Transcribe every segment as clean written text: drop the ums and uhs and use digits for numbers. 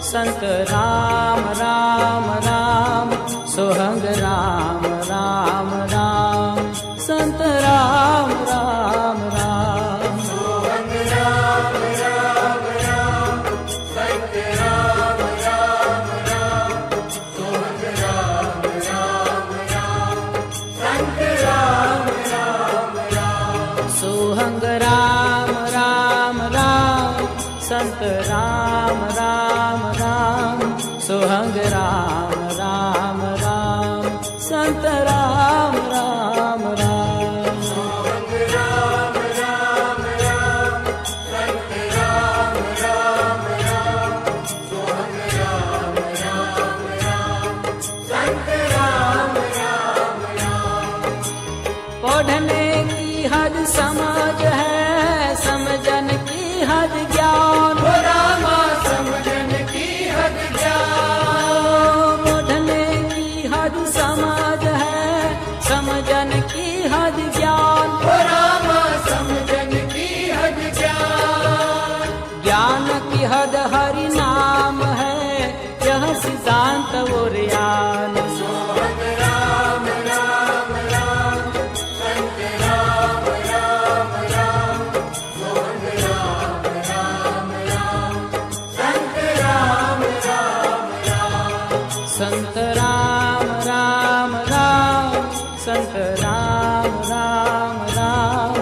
संत राम राम राम, सोहंग राम राम राम, संत राम राम राम, सोहंग राम राम राम, संत राम राम राम, सोहंग राम राम राम, संत राम राम राम, सोहंग राम राम राम, संत राम राम राम, सोहंग राम राम राम, संत राम राम राम, सोहंग राम राम राम, संत राम राम राम, सोहंग राम राम राम, संत राम राम राम। पढ़ने की हद समझ है, समझन की हद ज्ञान, ओ रामा समझन की हद ज्ञान, पढ़ने की हद समझ है, समझन की हद ज्ञान, ओ रामा समझन की हद ज्ञान, ज्ञान की हद हरि नाम है, यह सिद्धांत और ज्ञान, सोहंग राम राम राम, संत राम राम राम, सोहंग राम राम राम, संत राम राम राम, संत राम राम राम, संत राम राम राम,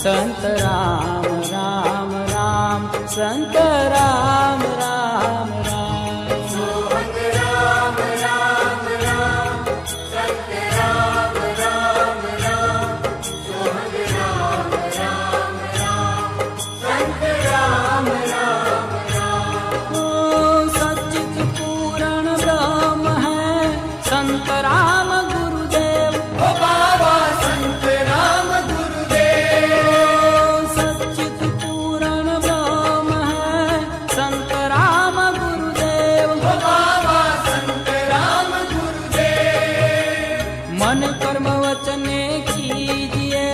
संत राम राम राम, संत राम राम राम, सोहंग राम राम राम, संत राम राम राम, सोहंग राम राम राम, संत राम राम राम। ओ सच्चित पूर्ण ब्रह्म है, संत राम गुरुदेव, ओ बाबा संत राम गुरुदेव, सच्चित पूर्ण ब्रह्म है, संत राम गुरुदेव, ओ बाबा संत राम गुरुदेव, मन कर्म वचने कीजिए,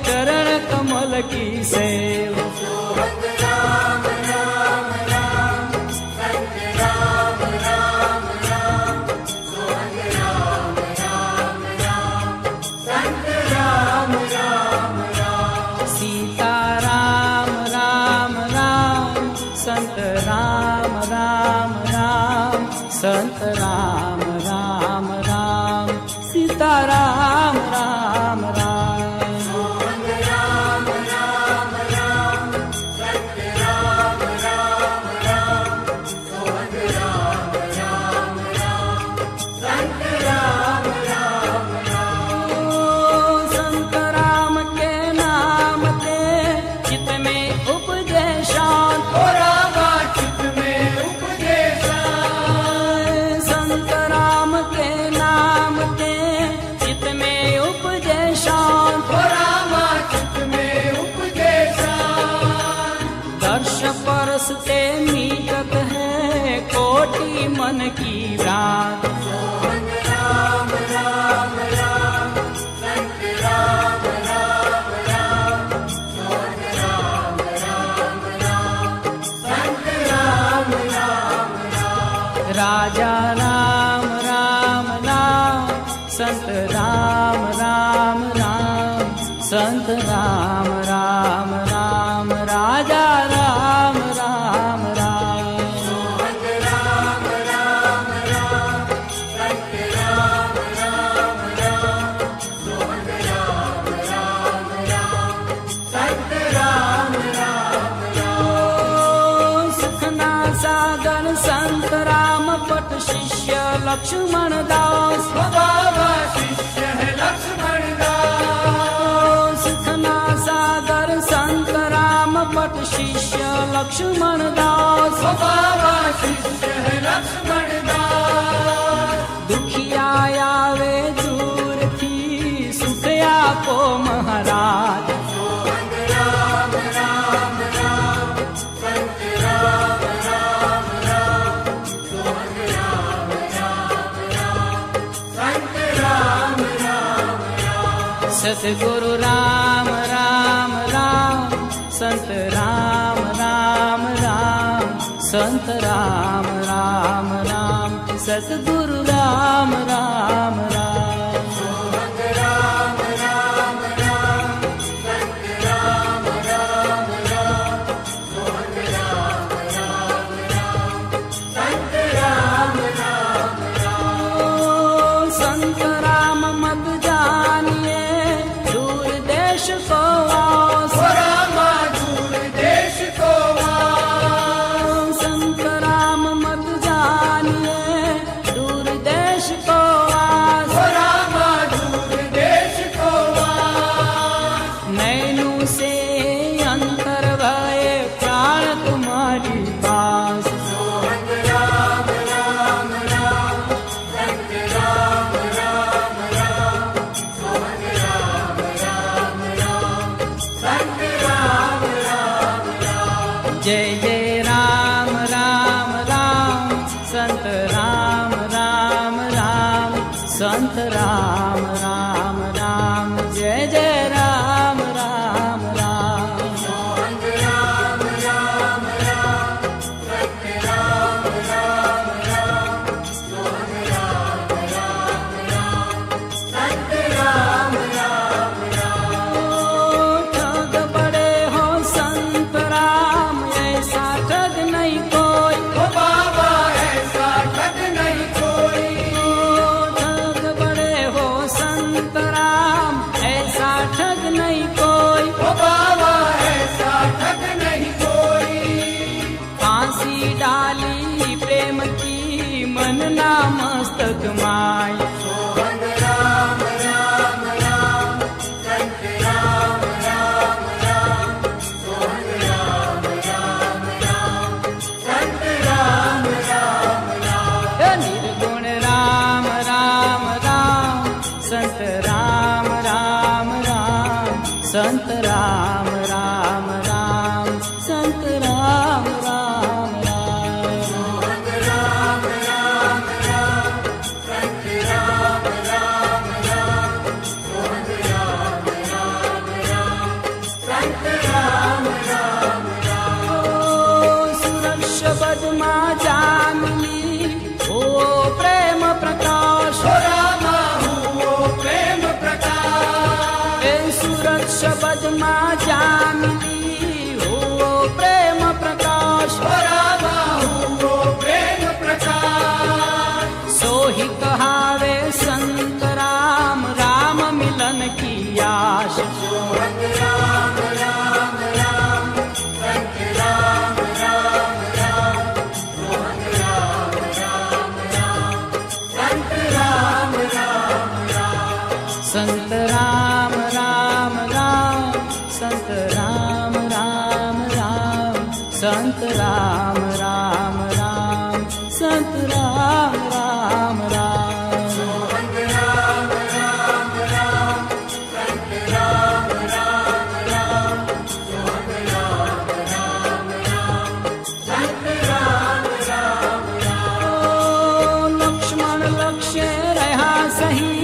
चरण कमल की सेव, सोहंग राम राम राम, संत राम राम राम, सोहंग राम राम राम, संत राम राम राम, सीता राम राम राम, संत राम राम राम, संत राम राम राम, सीता राम राम राम, सोहंग राम राम राम, संत राम राम राम, सोहंग राम राम राम, संत राम राम राम। ओ संत राम के नाम के चित में उपजे शांत, ओ रामा चित्त में उपदेशा, संत राम के नाम के चित में उपजे शांत, ओ रामा चित्त में उपदेशा, दर्श परस ते मीटत है, कोटि मन की भ्रांत, सोहंग राम राम राम, संत राम राम राम, सोहंग राम राम राम, संत राम राम राम। राजा राम राम राम, संत राम राम राम, संत राम राम राम, राजा राम राम राम, सोहंग राम राम राम, संत राम राम राम, सोहंग राम राम राम, संत राम राम राम। सुखना सागर संत राम पट शिष्य लक्ष्मण दास, ओ बाबा शिष्य है लक्ष्मण दास, सुखना सागर संत राम पट शिष्य लक्ष्मण दास, ओ बाबा शिष्य है लक्ष्मण दास, दुखिया आवे दूर थी, सुख आपो महाराज, सोहंग राम राम राम, संत राम राम राम, सोहंग राम राम राम, संत राम राम राम, सतगुरु राम राम राम, संत राम राम राम, संत राम राम राम सतगुरु राम राम राम सोहंग राम राम राम संत राम राम राम सोहंग राम राम राम संत राम राम राम संत राम मत जानिए दूर देश को आओ ओ रामा दूर देश को संत राम मत जानिए दूर देश को आओ ओ रामा दूर देश को नैनू से अंतर भय प्राण तुम्हारी पास सोहंग राम राम राम संत राम राम राम सोहंग राम राम राम संत राम राम राम जय जय राम राम राम संत राम राम राम संत राम राम राम जय जय राम राम राम सोहंग राम राम राम संत राम राम राम सोहंग राम राम राम संत राम राम राम ठग बड़े हो संत राम ऐसा ठग नहीं कोई ओ बाबा ऐसा ठग नहीं कोई ठग बड़े हो संत राम ऐसा ठग नहीं कोई ओ बाबा ऐसा ठग नहीं कोई फांसी डाली प्रेम की मन ना मस्तक माई सोहंग राम राम राम संत राम राम राम सोहंग राम राम राम संत राम राम राम निर्गुण राम राम राम संत राम राम राम संत राम राम राम संत राम राम राम सोहंग राम राम राम संत राम राम राम सोहंग राम राम राम संत राम राम राम सुरक्ष बदमा जामिनी ओ प्रेम प्रकाश ओ रामा हुओ प्रेम प्रकाश सुरक्ष बदमा जामिनी ओ प्रेम प्रकाश ओ रामा हुओ प्रेम प्रकाश सोहि कहावे संत राम राम मिलन की आश सोहंग राम राम राम संत राम राम राम सोहंग राम राम राम संत राम राम राम संत राम राम राम संत राम राम राम संत राम राम राम संत राम राम राम सोहंग राम राम राम संत राम राम राम सोहंग राम राम राम संत राम राम राम लक्ष्मण लक्ष्य रहा सही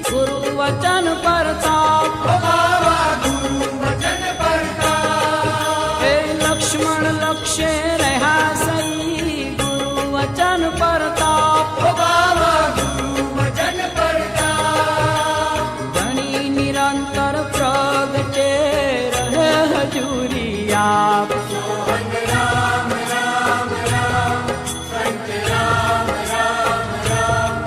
गुरु वचन परताप ओ बाबा गुरु वचन प्रताप लक्ष्मण लक्ष्य रहा सही गुरु वचन परताप ओ बाबा गुरु वचन प्रताप धनी निरंतर प्रगटे रहे हजूरी आप सोहंग राम राम राम संत राम राम राम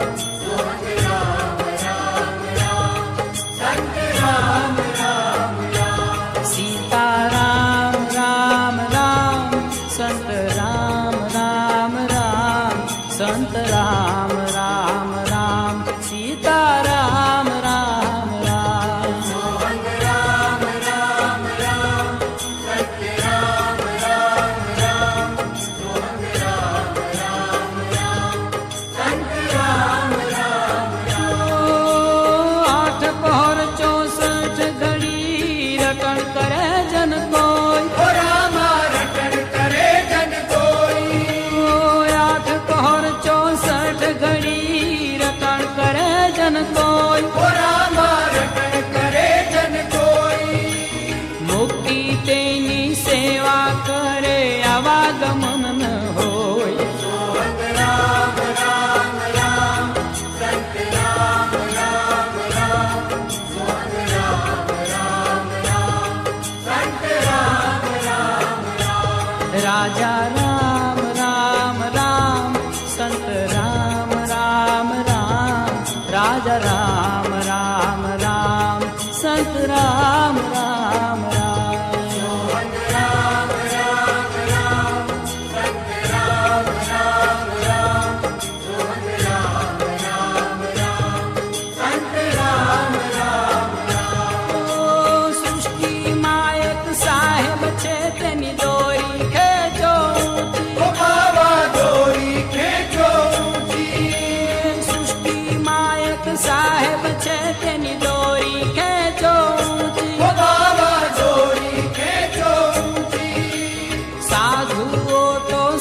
सोहंग राम राम राम संत राम राम राम सीता राम राम राम संत राम राम राम संत राम राम राम सीता राम राम राम सोहंग राम राम राम संत राम राम राम सोहंग राम राम राम संत राम राम राम आठ पहर 64 घड़ी रटन करे जन कोई ओ रामा रटन करे जन कोई आठ पहर 64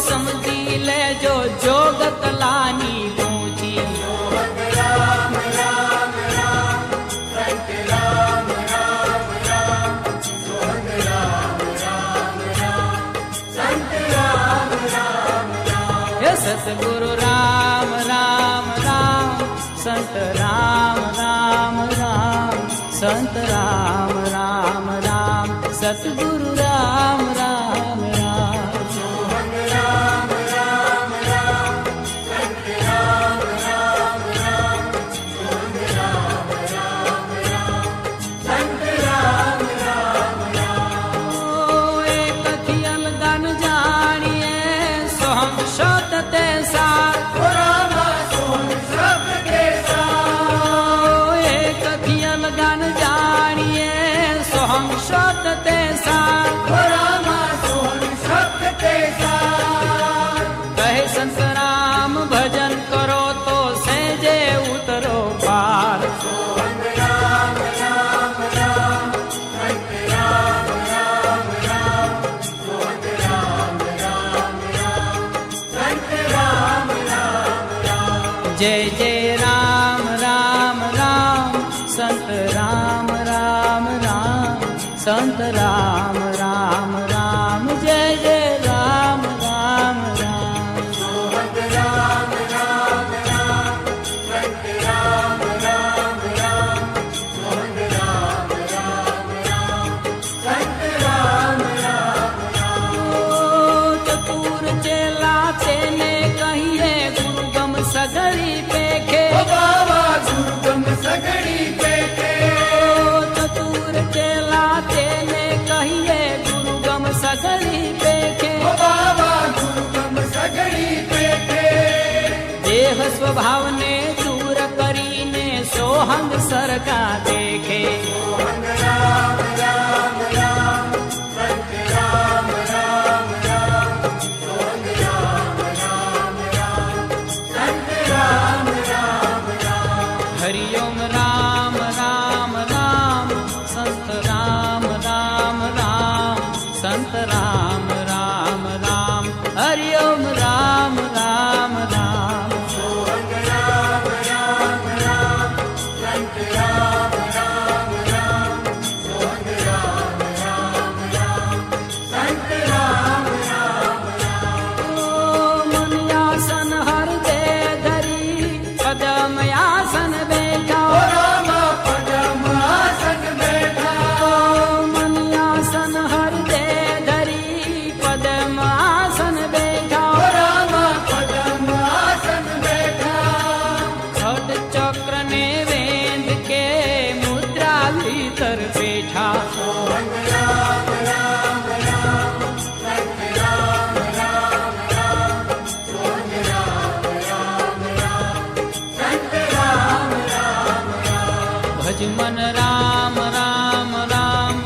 समझी ले जो जोगत लानी पूजी। राम राम राम संत राम राम राम सोहन राम राम राम संत राम राम राम। हे सतगुरु राम राम राम संत राम राम राम संत राम राम राम सतगुरु राम राम राम। सोहन राम राम राम संत राम राम राम सोहन राम राम राम संत राम राम राम। ओ एक थियल गन जानिए सोहम शब्द ते सार। ओ रामा सोहन शब्द के साथ। एक थियल गन जानिए सोहम शब्द ते सार। ओ रामा सोहन शब्द के साथ। कहे संत राम भजन करो तो सहजे उतरो पार। सोहन राम राम राम संत राम राम राम सोहन राम राम राम संत राम राम राम। जय जय राम राम राम संत राम राम राम संत राम राम राम जय जय राम राम राम। सोहन राम राम राम संत राम राम राम सोहन राम राम राम संत राम राम राम। ओ चतुर चेला तेने कहिए गुरुगम सगरी पेखे। ओ बाबा दुर्गम सगड़ी पेटे। ओ चतुर चेला तेने कहिए गुरुगम सगरी पेखे। ओ बाबा दुर्गम सगड़ी पेटे। देह स्वभाव ने दूर करीने सोहंग सरका देखे। सोहन राम राम राम संत राम राम राम सोहन राम राम राम संत राम राम राम। हरिओम राम राम राम संत राम राम राम संत राम राम राम हरिओम राम राम राम। सोहन राम राम राम संत राम राम राम सोहन राम राम राम संत राम राम राम। ओ मनियासन हर दे धरी पदम आसन बैठा। ओ रामा पदम आसन बैठा। ओ मनियासन हर दे धरी पदम आसन बैठा। ओ रामा पदम आसन बैठा। खड चक्र ने वेंद के मुद्रा भीतर बैठा। सोहन राम राम राम संत राम राम राम सोहन राम राम राम संत राम राम राम। भज मन राम राम राम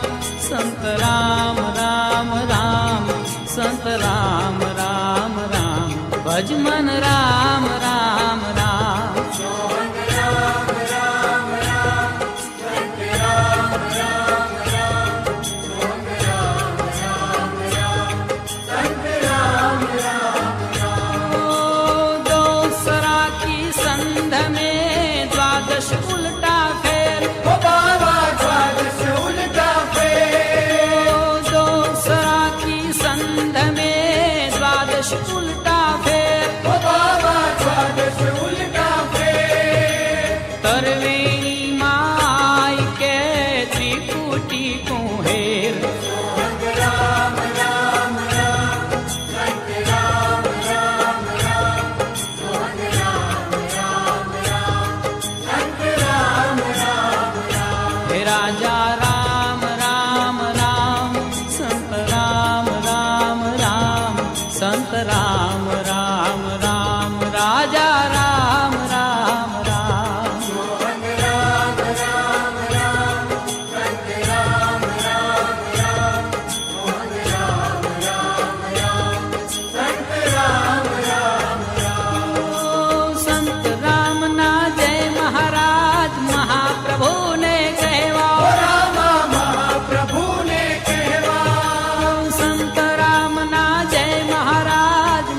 संत राम राम राम संत राम राम राम भज मन राम राम राम। सोहन राम राम राम संत राम राम राम सोहन राम राम राम संत राम राम राम। ओ दोसरा की संध में द्वादश उल्टा फेर। ओ बाबा द्वादश उल्टा फेर। ओ दोसरा की संध में द्वादश उल्टा फेर। ओ बाबा द्वादश उल्टा फेर। तरवेणी माई के त्रिपुटी को हेर। सोहन राम राम राम संत राम राम राम सोहन राम राम राम संत राम राम राम। हे राजा राम राम राम संत राम राम राम संत राम राम राम राजा राम राम राम। सोहन राम राम राम संत राम राम राम सोहन राम राम राम संत राम राम राम। ओ संत राम ना जय महाराज महाप्रभु ने कहवा। ओ रामा महाप्रभु ने कहवा। संत राम ना जय महाराज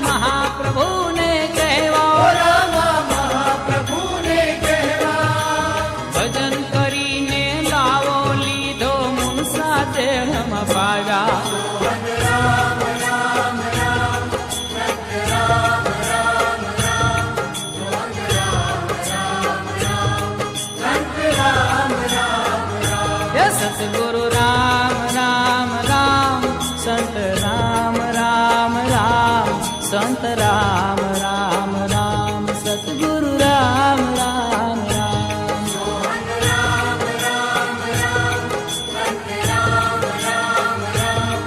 राम राम राम सतगुरु राम राम राम मोहन राम राम राम संत राम राम राम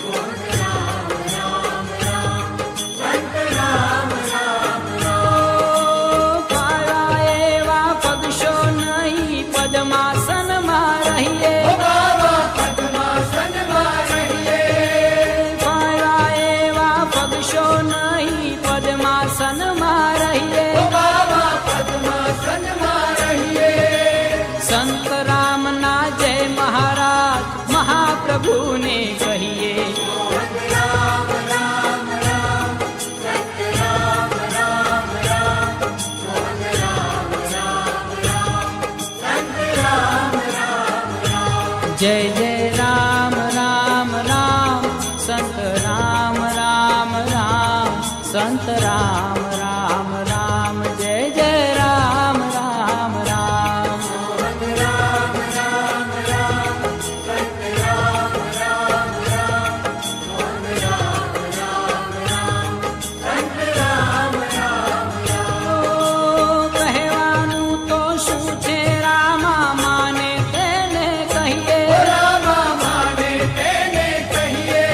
मोहन राम राम राम संत राम राम राम पाया एवा पगशो नहीं पद्मासन માં રહીએ બાબા પદ્માસનમાં રહીએ પાયા એવા પગશો નહીં પદ્માસન માં રહીએ બાબા પદ્માસનમાં રહીએ સંત રામ ના જય મહારાજ મહાપ્રભુને કહીએ મોહન રામ રામ રામ સંત રામ રામ રામ મોહન રામ રામ રામ સંત રામ રામ રામ જય જય રામ રામ રામ સંત રામ રામ રામ સંત રામ રામ રામ જય જય રામ રામ રામ મોહન રામ રામ રામ સંત રામ રામ રામ મોહન રામ રામ રામ સંત રામ રામ રામ કહેવાનું તો શું છે રામા માને તેને કહીએ રામા માને તેને કહીએ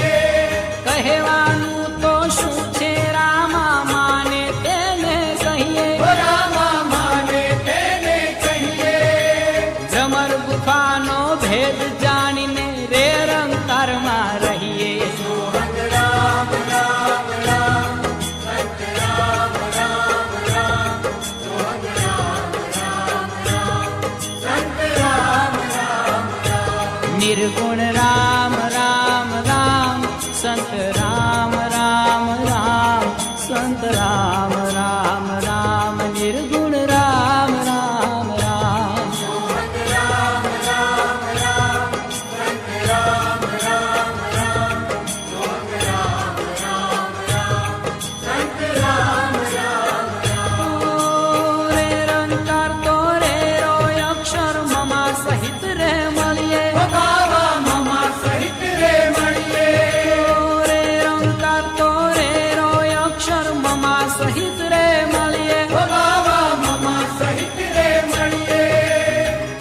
કહેવાનું તો શું છે રામા માને તેને કહીએ રામા માને તેને કહીએ ભ્રમર ગુફાનો ભેદ જાણીને રે રંકારમાં રહીએ મોહન રામ રામ રામ સંત રામ રામ રામ મોહન રામ રામ રામ સંત રામ રામ રામ નિર્ગુણ રામ રામ રામ સંત રામ રામ રામ સંત રામ રામ રામ નિર્ગુણ રામ રામ રામ મોહન રામ રામ રામ સંત રામ રામ રામ મોહન રામ રામ રામ સંત રામ રામ રામ રે રંકાર તો રે રો અક્ષર મમા સહિત રે મળીએ બાબા મમા સહિત રે મળીએ રે રંકાર તો રે રો અક્ષર મમા સહિત રે મળીએ બાબા મમા સહિત રે મળીએ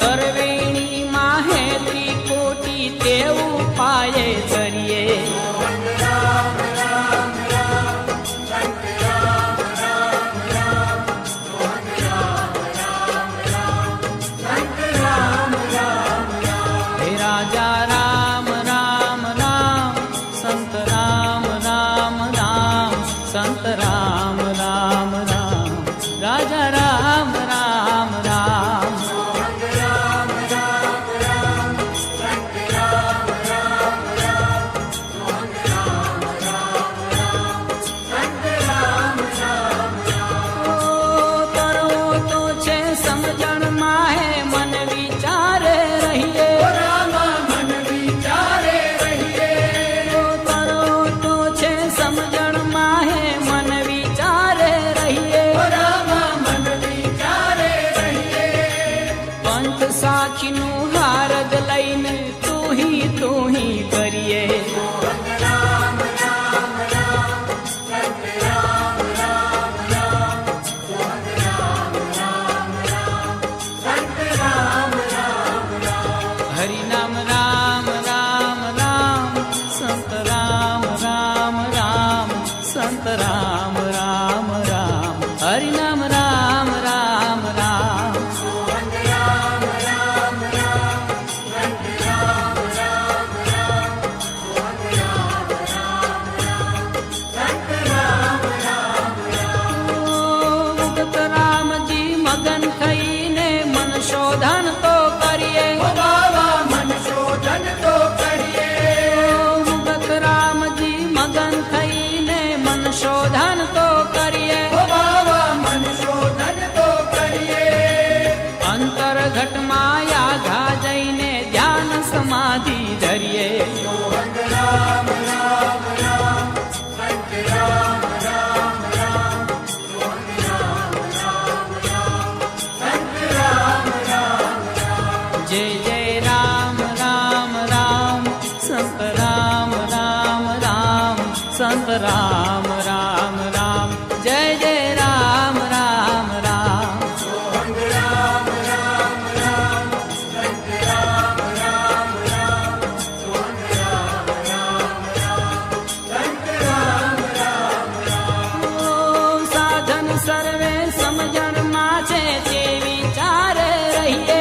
તરવેણી માહે ત્રિકોટી તેવું પાયે કરીએ મોહન રામ રામ રામ સંત રામ રામ રામ મોહન રામ રામ રામ સંત રામ રામ રામ હે રાજા રામ રામ રામ સંત રામ રામ રામ સંત રામ રામ રામ રાજા રામ રામ રામ મોહન રામ રામ રામ સંત રામ રામ રામ મોહન રામ રામ રામ સંત રામ રામ રામ તરો તો છે સમજણ માહે મન વિચારે રહીએ રામા મન વિચારે રહીએ તરો તો છે સમજણ માહે મન વિચારે રહીએ રામા મન વિચારે રહીએ પંથ સાખીનું હારગ લઈને તું હી કરીએ મોહન રામ રામ રામ સંત રામ રામ રામ મોહન રામ રામ રામ સંત રામ રામ રામ હરિનામ રામ રામ રામ સંત રામ રામ રામ સંત રામ રામ રામ હરિનામ રામ રામ રામ મોહન રામ રામ રામ સંત રામ રામ રામ મોહન રામ રામ રામ સંત રામ રામ રામ મુક્ત રામજી મગન થઈને મન શોધન તો કરીએ બાબા મન શોધન તો કરીએ મુક્ત રામજી મગન થઈને મન શોધન તો કરીએ બાબા મન શોધન તો કરીએ અંતરઘટમાં યાઘા જઈને ધ્યાન સમાધિ ધરીએ મોહન રામ રામ રામ સંત રામ રામ રામ મોહન રામ રામ રામ સંત રામ રામ રામ જય જય રામ રામ રામ સંત રામ રામ રામ સંત રામ રામ રામ जय जय राम राम राम साधन सर्वे समझण माचे ते विचारे रहिए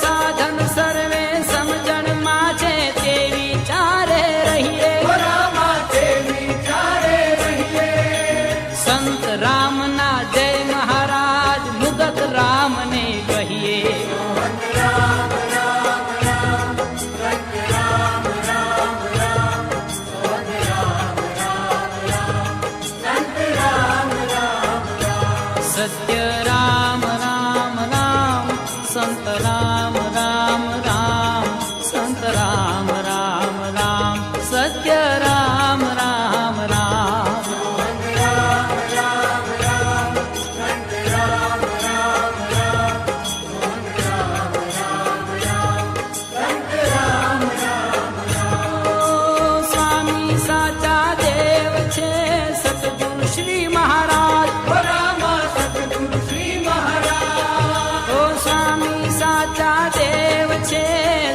साधन सर्वे समझण माचे ते विचारे रहिए संत राम ना जय महाराज मुगत राम ने कहिए सत्य राम राम राम संत राम राम राम संत राम राम राम सत्य राम राम राम स्वामी साचा देव छे सतगुरु श्री महाराज स्वामी साचा देव छे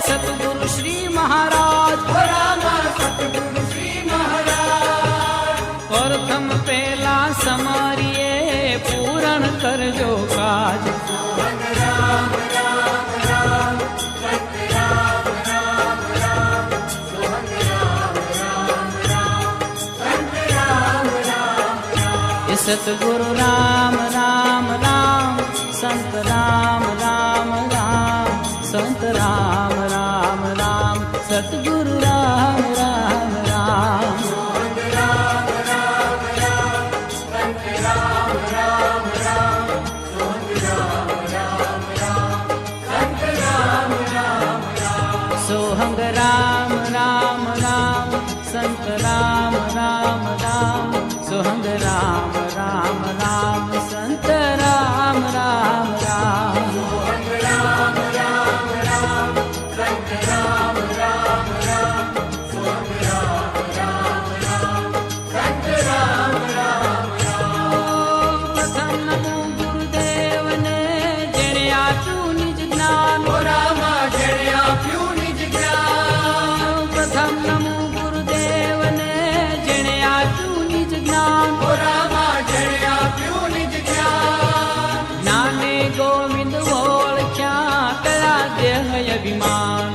सतगुरु श्री महाराज प्रथम पेला समरिए पूरण करजो काज सतगुरु राम राम राम संत राम राम राम संत राम राम राम सतगुरु राम राम राम सोहंग राम राम राम संत राम राम राम सोहंग राम राम राम संत राम राम राम प्रथम नमो गुरुदेव ने जेणे आप्યું નિજ જ્ઞાન प्रथम नमो गुरुदेव ने जेणे आप्યું નિજ જ્ઞાન नाने गोविंद ओळख्या कया देह अभिमान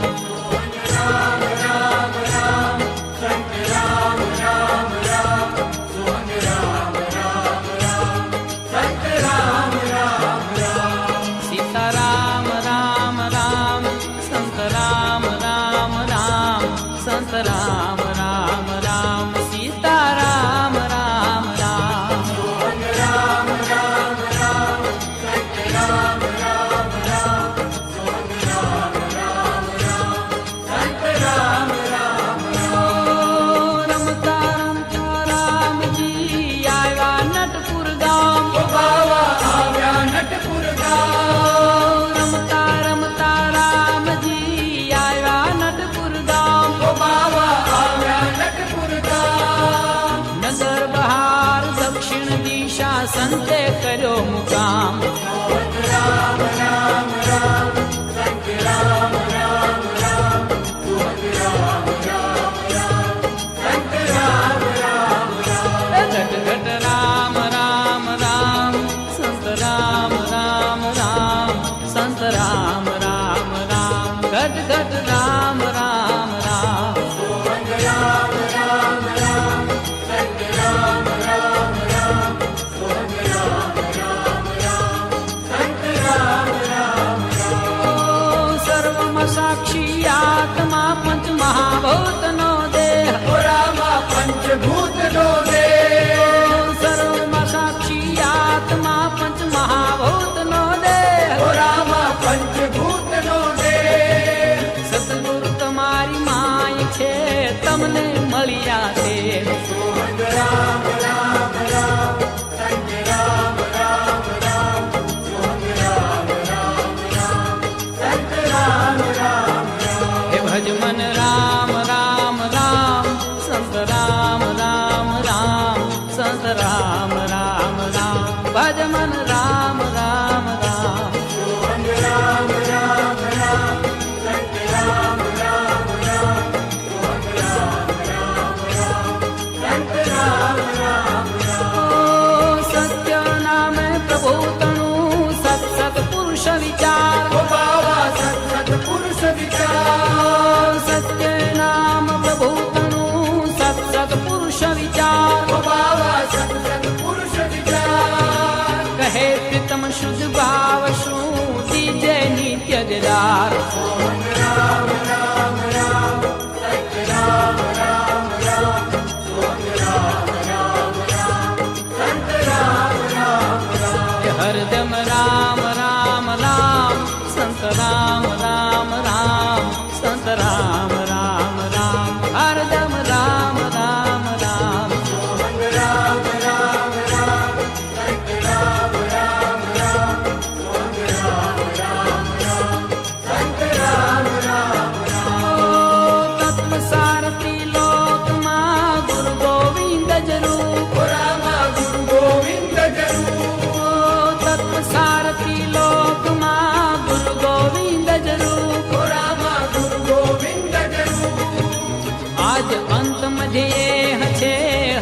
सीताराम राम राम संत राम राम राम संत राम राम राम सीताराम राम राम रमता रमता राम जी आया नटपुर गाम रमता रमता राम जी आया नटपुर गाम नगर बहार दक्षिण दिशा संते कर्यो मुकाम घट घट राम राम राम संत राम राम राम संत राम राम राम घट घट राम राम राम राम राम राम संत राम राम राम भज मन राम राम राम सोहन राम राम राम संत राम राम राम सोहन राम राम राम संत राम राम राम ओ सत्य नाम प्रभु तणु सत सत पुरुष विचार ओ बाबा सत पुरुष विचार ओ सत्य नाम प्रभु तणु सत सत पुरुष विचार ओ बाबा सत पुरुष विचार कहे प्रीतम शुद्ध भाव शू दीजे नित्य दिदार सोहन राम राम राम संत राम राम राम सोहन राम राम राम संत राम राम राम हरदम राम राम राम संत राम राम राम संत राम राम राम हरदम राम राम राम सोहन राम राम राम संत राम राम राम सोहन राम राम राम संत राम राम राम ओ तत्व सारथी लोक मा गुरु गोविंद जरूप ओ रामा गुरु गोविंद जरूर ओ तत्व सारथी लोक मा गुरु गोविंद जरूप ओ रामा गुरु गोविंद जरूर आज अंत मध्ये हछे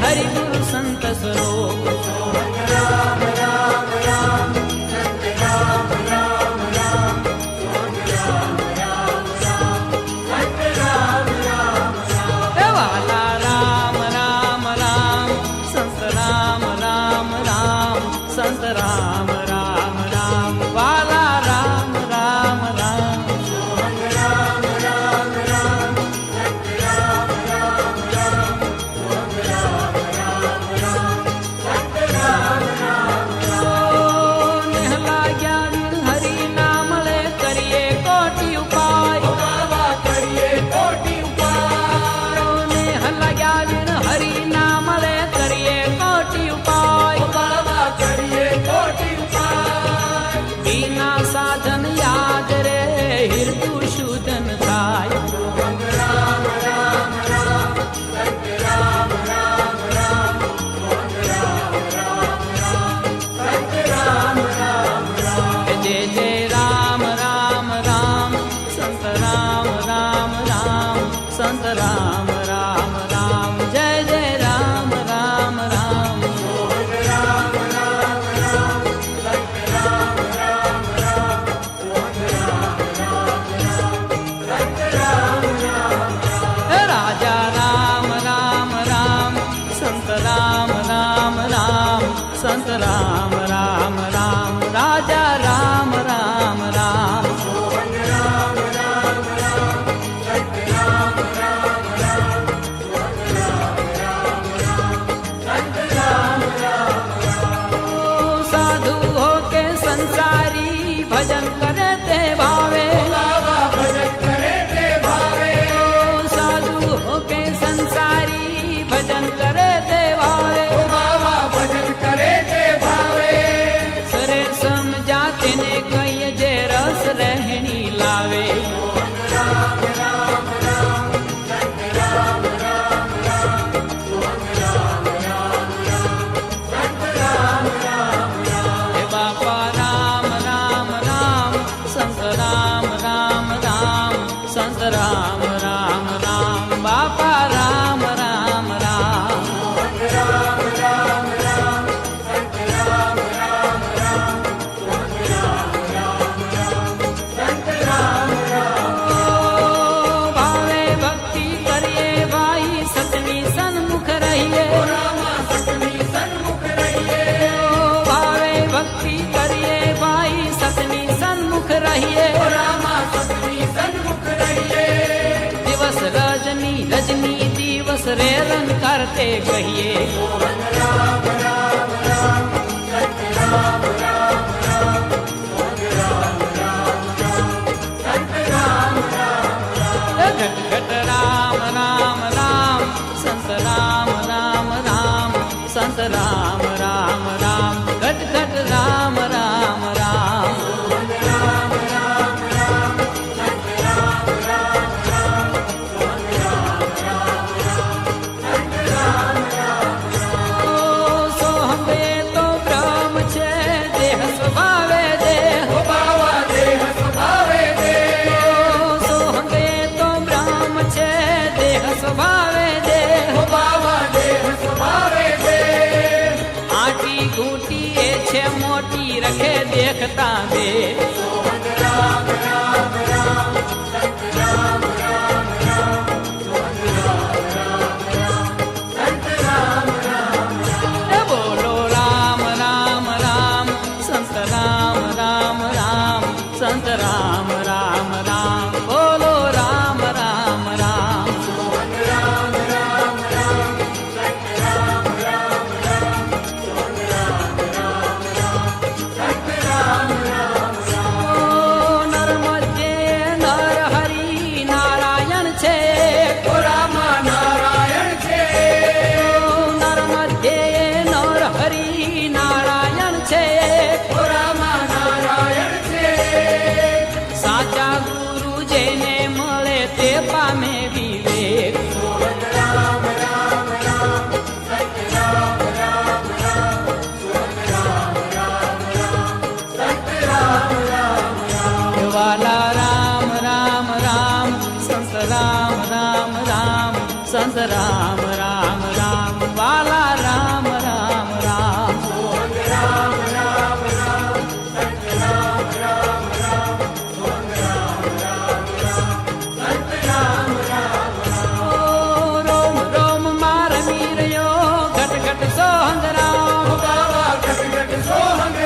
हरि गुरु संत स्वरूप सोहन राम राम राम संत राम राम राम सोहन राम राम राम संत राम राम राम वाला राम राम राम संत राम राम राम संत राम राम राम वाला राम राम राम सोहन राम राम राम संत राम राम राम सोहन राम राम राम संत राम राम ओ निहला ज्ञान हरि नाम ले करिए कोटि उपाय ओ बाबा करिए कोटि उपाय ओ निहला ज्ञान हरि नाम ले करिए कोटि उपाय ओ बाबा करिए कोटि उपाय बिना साधन याद रे हृदय शूदन थाय सोहन राम राम राम संत राम राम राम सोहन राम राम राम संत राम राम राम जय जय राम राम राम संत राम राम राम संत राम राम राम जय जय राम राम राम सोहन राम राम राम संत राम राम राम सोहन राम राम राम संत राम राम राम राजा राम राम राम संत राम राम राम संत राम राम राम राजा राम राम राम सोहन राम राम राम संत राम राम राम सोहन राम राम राम संत राम राम राम ओ साधु होके संसारी भजन करे ते भावे बाबा भजन करे ते भावे ओ साधु होके संसारी भजन करे ते भावे ओ बाबा भजन करे ते भावे सरे समझाते ने कही जे रस रहनी लावे सोहन राम राम राम संत राम राम राम सोहन राम राम राम संत राम राम राम हे बापा राम राम राम संत राम राम राम संत राम राम राम बापा राम राम राम सोहन राम राम राम संत राम राम राम सोहन राम राम राम संत राम राम ओ भावे भक्ति करिए भाई सतमी सन्मुख रहिए ओ रामा सतमी सन्मुख रहिए ओ भावे भक्ति करिए भाई सतमी सन्मुख रहिए ओ रामा सतमी सन्मुख रहिए दिवस रजनी रजनी दिवस रे रंग करते कहिए सोहन राम राम राम संत राम राम राम सोहन राम राम राम संत राम राम राम घट घट राम राम राम संत राम राम राम संत राम राम राम घट घट राम राम राम सोहन राम राम राम संत राम राम राम सोहन राम राम राम संत राम देखता बे बोलो राम राम राम संत राम राम राम संत राम राम राम बोलो राम राम राम नर मध्य नर हरि नारायण छे નારાયણ છે नर मध्य नर हरि नारायण छे નારાયણ છે साचा गुरु जेने मळे ते पामे विवेक वाला राम राम राम संत राम राम राम संत राम राम राम वाला राम राम राम ओ रोम रोम मार मीरयो घट घट सोहंग राम બાબા ઘટ સોહંગ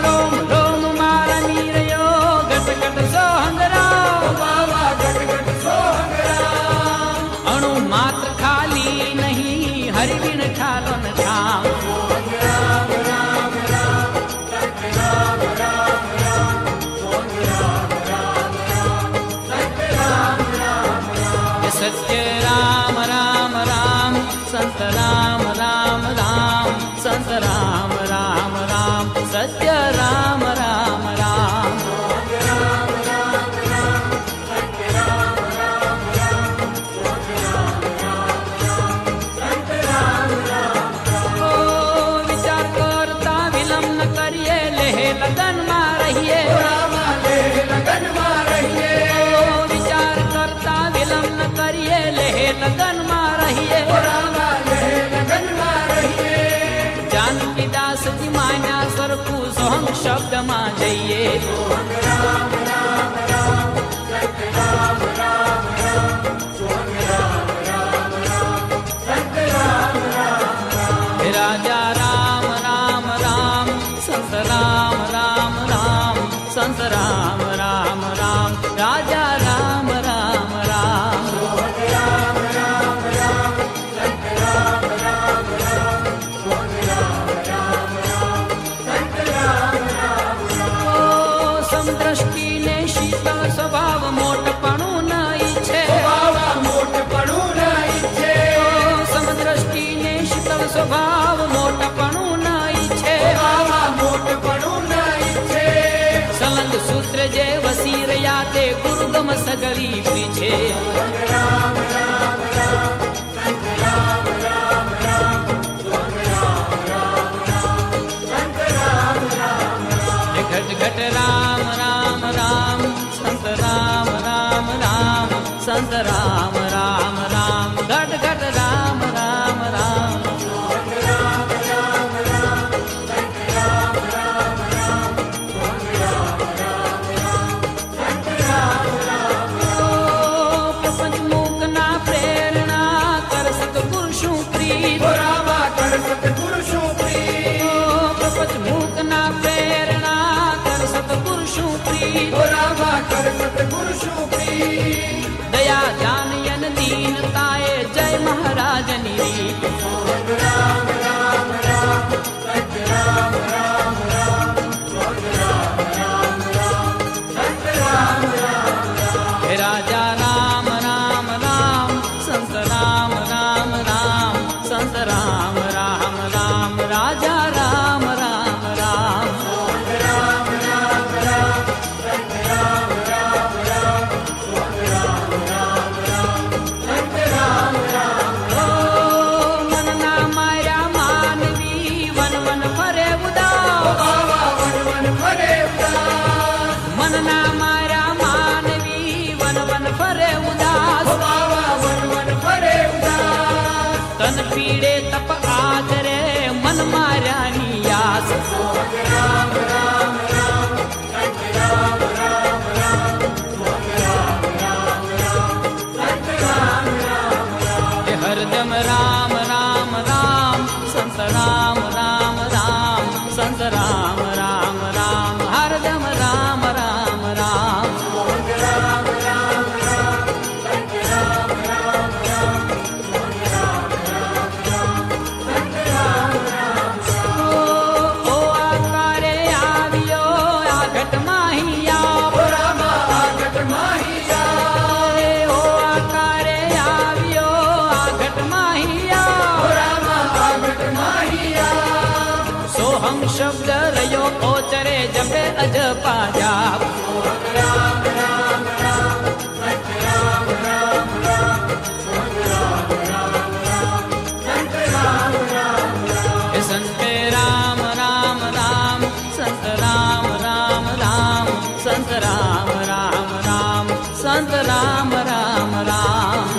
रोम रोम मार मीरयो घट घट सोहंग राम બાબા ઘટ સોહંગ अणु मात्र खाली नहीं हरि बिन ठालो न ठाम ये सत्य राम राम राम संत राम राम राम संत राम राम राम सत्य राम राम राम ओ विचार करता विलंब न करिए लेहे लगन में रहिए લગનમાં રહીએ ओ विचार करता विलंब न करिए लेहे लगन में रहिए લગનમાં રહીએ जानकी दास जी मान्या सरखू सोहंग शब्द में जइए राजा राम राम राम संत राम राम राम संत राम राम राम राजा राम राम राम ओ समदृष्टि ने शीतल स्वभाव मोटपणु न इच्छे બાબા મોટ પડું ના ઈચ્છે ओ समदृष्टि ने शीतल स्वभाव मोटपणु न इच्छे બાબા મોટ પડું ના ઈચ્છે सलंग सूत्र जे वसीर याते गुरुगम सगळी पीछे घट घट राम राम राम संत राम राम राम संत राम राम राम घट घट राम राम राम ओ प्रपंच मूक ना प्रेरणा कर सतगुरु शू प्रीत બાબા કર સતગુરુ શું પ્રીત ओ प्रपंच मूक ना प्रेरणा कर सतगुरु शू प्रीत બાબા કર સતગુરુ શું પ્રીત दया जान दीनताए जय महाराज रीत हे राजा राम राम राम संत राम राम राम संत राम राम राम राजा राम राम राम ओ मन ना माया मानवी वन वन फरे उदास બાબા વન વન ફરે ઉદાસ मन ना माया मानवी वन वन फरे उदास બાબા વન વન ફરે ઉદાસ तन पीड़े तप आदरे मन मार्या नियास રામ રામ राम राम राम संत राम राम राम संत राम राम राम हरदम राम राम राम ओ आकारे आवियो आ घट माहिया ओ आकारे आवियो आ घट माहिया सोहम शब्द रयो ओचरे जपे अजपा जाप संते राम राम राम संत राम राम राम संत राम राम राम संत राम राम राम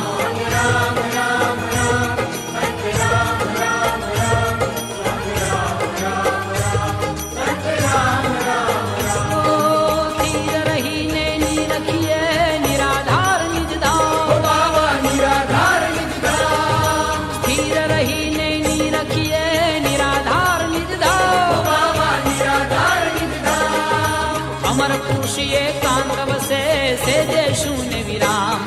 ओ धीर रही नैनी रखिए निराधार निज धाम धीर रही नैनी रखिए निराधार निज धाम अमर पुरुष एकांत बसे से जय शून्य विराम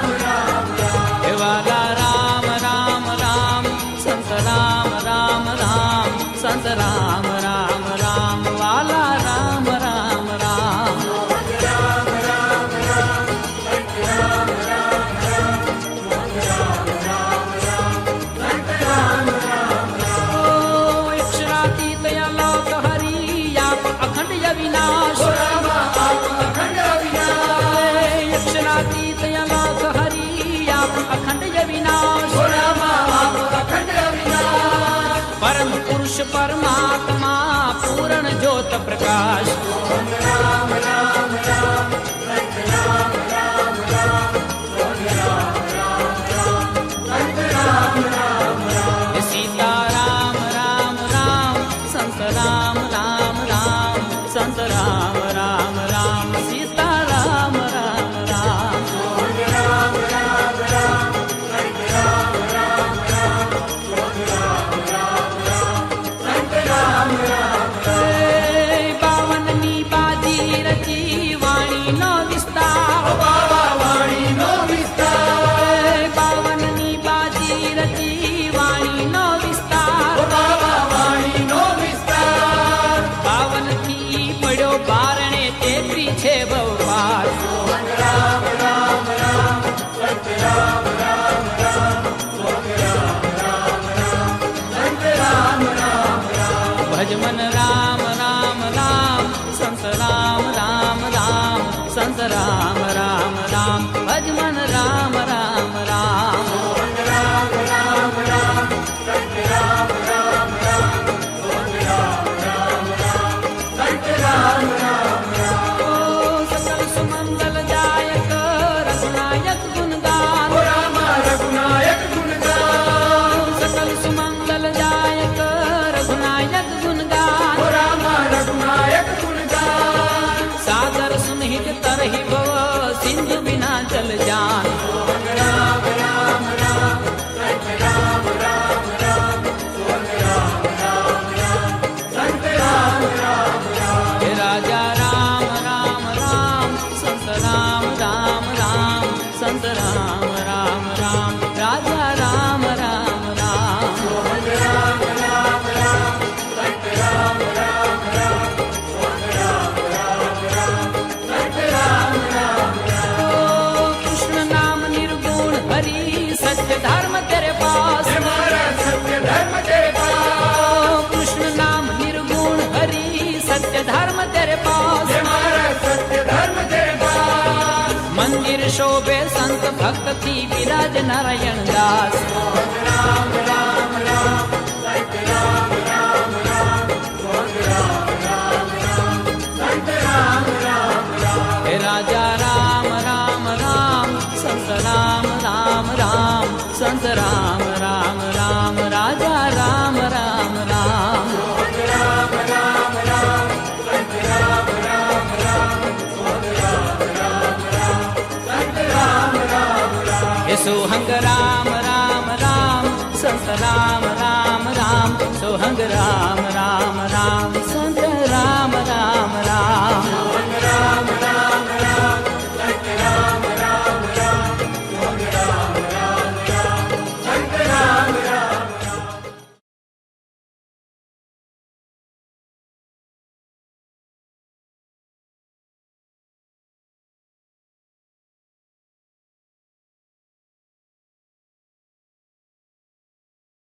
हे वाला राम राम राम संत राम राम राम संत राम राम राम वाला राम राम राम ओ अक्षरातीत लोक हरि आप अखंड अविनाश अक्षरातीत लोक हरि आप अखंड अविनाश परम पुरुष परमात्मा पूर्ण ज्योत प्रकाश सीता राम राम राम संत राम राम राम संत राम राम राम सीता राम राम राम बावननी बाजी रची वाणी नो विस्तार बावननी बाजी रची वाणी नो विस्तार बावन थी પડ્યો બારણે તેત્રી છે બહુવાર ભજમન રામ રામ રામ સંત રામ રામ રામ સંત રામ રામ રામ ભજમન રામ રામ રામ ओ सकल सुमंगल जायक रघुनायक गुणगान सकल सुमंगल जायक रघुनायक गुणगान सागर सुनहित तरहि भव सिंधु बिना जल जान हे राजा राम राम राम संत राम राम राम संत राम राम राम राजा राम राम राम ओ कृष्ण नाम निर्गुण हरि सत्य धर्म तेरे पास ओ कृष्ण नाम निर्गुण हरि सत्य धर्म तेरे पास मंदिर शोभे संत भक्त थी विराज नारायण दास हे राजा राम राम राम संत राम राम राम संत राम राम राम राजा राम राम राम सोहंग राम राम राम संत राम राम राम सोहंग राम राम राम संत राम